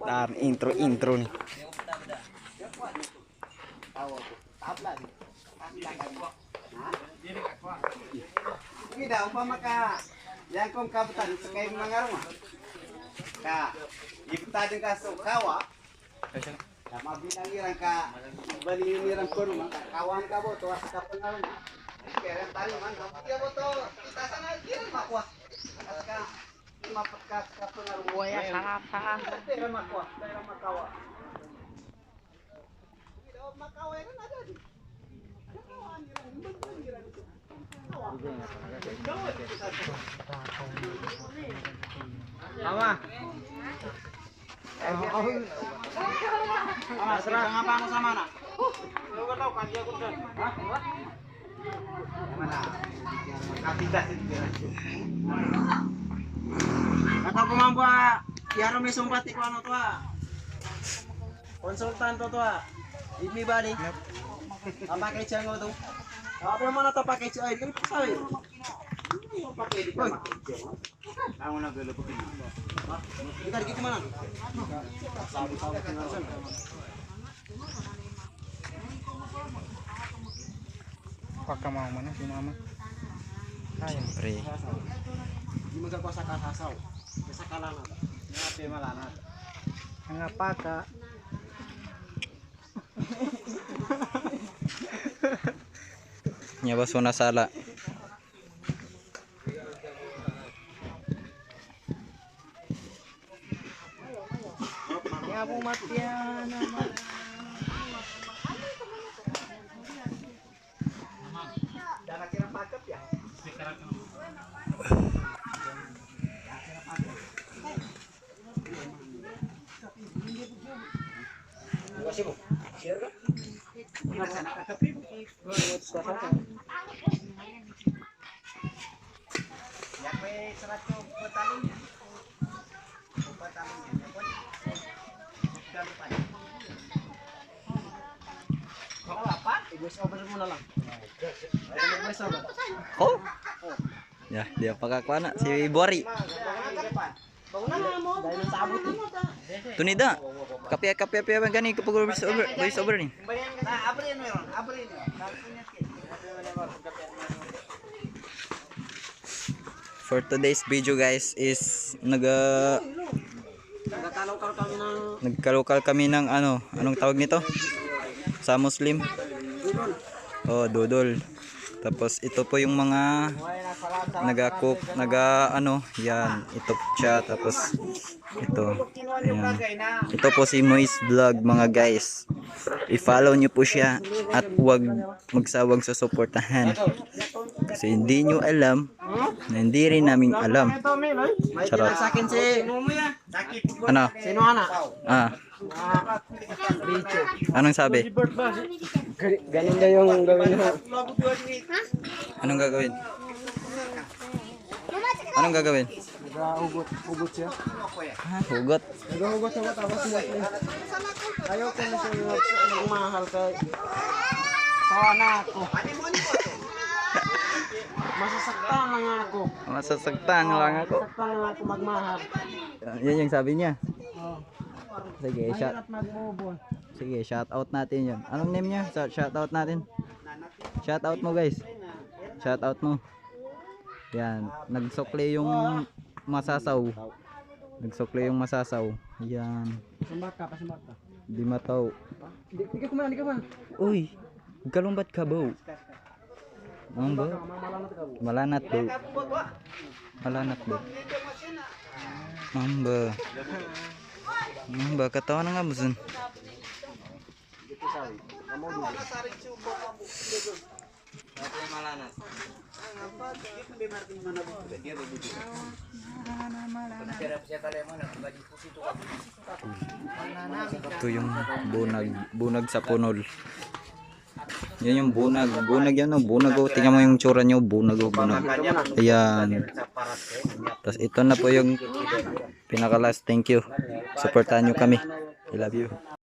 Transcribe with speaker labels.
Speaker 1: Dan intro nih.
Speaker 2: Tidak umpama ka yang kong kabutan sekay mga rumah. Ka ipta din ka so kawa. Sama bilang irang ka bali irang ko rumah kawan ka bo to sa pengalan. Kaya tali man dia bo to kita sana irang makwa. Ka mapakat ka pengaruh.
Speaker 3: Buaya sarap.
Speaker 2: Irang makwa, irang makawa. Tidak makawa kan ada di. Kawan irang Mama. Serang apa aku sama anak? Lu kan tahu kan dia kurang. Hah? Mana? Kapitas itu. Kata pemampu Tiaro may sumpati ko ano to konsultan to Ibni bali. Ang package ang to. Apa mana to package ay kan sabi. Pakai di package. Ako na galo ko pin. Kita dikit mana? Sabi sa
Speaker 1: Apakah mau mana si mama? Siyempre.
Speaker 2: Di magkakuasa ka sasaw. Sa kalana. Ngapi malana.
Speaker 1: Ang apaka. Nya baso na sala.
Speaker 3: Ya po matyan naman.
Speaker 2: Dana kira pakep ya. Kasih mo. Share ka? Nasa nakakapi mo. Ya pe serat ko patalon niya. Patalon niya. Dapat pa. Kalau apa? Voice over mo na lang. Voice over.
Speaker 1: Oh. Ya, dia pakakuha na si Bori.
Speaker 2: Dahil sabot eh.
Speaker 1: Tunida. Kape apa gani kapag voice over ni.
Speaker 2: Nah, abrin meron, abrin.
Speaker 1: For today's video guys is nagkalokal kami ng anong tawag nito? Sa Muslim. Oh, dodol. Tapos ito po yung mga nag-cook, yan, ito siya, tapos ito, ayan. Ito po si Moise Vlog mga guys. I-follow nyo po siya at huwag magsawang susuportahan. Kasi hindi nyo alam na hindi rin namin alam. Charot. Ano?
Speaker 2: Sino anak?
Speaker 1: Anong sabi?
Speaker 2: Ganun na yung gawin mo.
Speaker 1: Anong gagawin? Anong gagawin?
Speaker 2: Ugot siya.
Speaker 1: Hugot.
Speaker 2: Nag-ugot ako tapos ayaw ko na siya mahal kay sawa na ako. Masasaktan lang ako.
Speaker 1: Masasaktan lang ako.
Speaker 2: Masasaktan lang ako magmahal.
Speaker 1: Yan yung sabi niya. Sige,
Speaker 2: Mag-move.
Speaker 1: Sige, shout out natin yun. Anong name niya? Shout out natin. Shout out mo guys. Shout out mo. Yan, nagsukli yung masasaw. Nagsukli yung masasaw. Yan.
Speaker 2: Pasimbat ka.
Speaker 1: Di mataw.
Speaker 2: Di ka man.
Speaker 1: Uy, galumbat ka ba? Ang ba? Malanat ba? Malanat ba? Ang ba? Ang ba? Katawa na nga ba sun? Ito yung bunag sa punol. Yan yung bunag yan, bunag oh. Tingnan mo yung tsura nyo, bunag. Ayan. Tapos ito na po yung pinaka last. Thank you. Supportahan nyo kami. I love you.